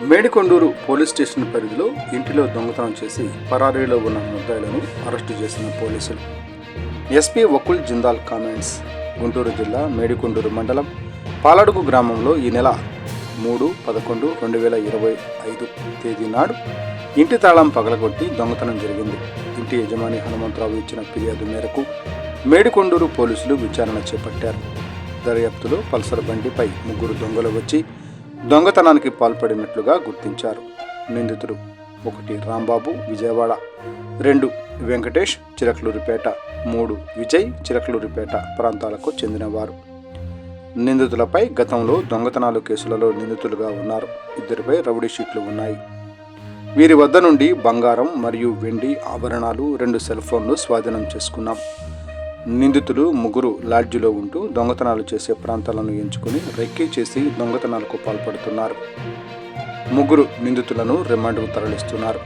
Medikonduru police station పరిధిలో ఇంటిలో దొంగతనం చేసి పరారీలో ఉన్న ముద్దాయిలను అరెస్టు చేసిన పోలీసులు. SP Vakul Jindal comments. గుంటూరు జిల్లా మేడికొండూరు మండలం పాలడుగు గ్రామంలో ఈ నెల 3/11/2025 తేదీ నాడు ఇంటి తాళం పగలగొట్టి దొంగతనం జరిగింది. ఇంటి యజమాని హనుమంతరావు ఇచ్చిన ఫిర్యాదు మేరకు మేడికొండూరు పోలీసులు విచారణ చేపట్టారు. దర్యాప్తులో పల్సర్ బండిపై 3 దొంగలు వచ్చి దొంగతనానికి పాల్పడినట్లుగా గుర్తించారు. నిందితులు 1 రాంబాబు విజయవాడ, 2 వెంకటేష్ చిలకలూరిపేట, 3 విజయ్ చిలకలూరిపేట ప్రాంతాలకు చెందినవారు. నిందితులపై గతంలో దొంగతనాలు కేసులలో నిందితులుగా ఉన్నారు. 2పై రౌడీ షీట్లు ఉన్నాయి. వీరి వద్ద నుండి బంగారం మరియు వెండి ఆభరణాలు, 2 సెల్ ఫోన్లు స్వాధీనం చేసుకున్నాం. నిందితులు 3 లాడ్జిలో ఉంటూ దొంగతనాలు చేసే ప్రాంతాలను ఎంచుకుని రెక్కీ చేసి దొంగతనాలకు పాల్పడుతున్నారు. 3 నిందితులను రిమాండ్కు తరలిస్తున్నారు.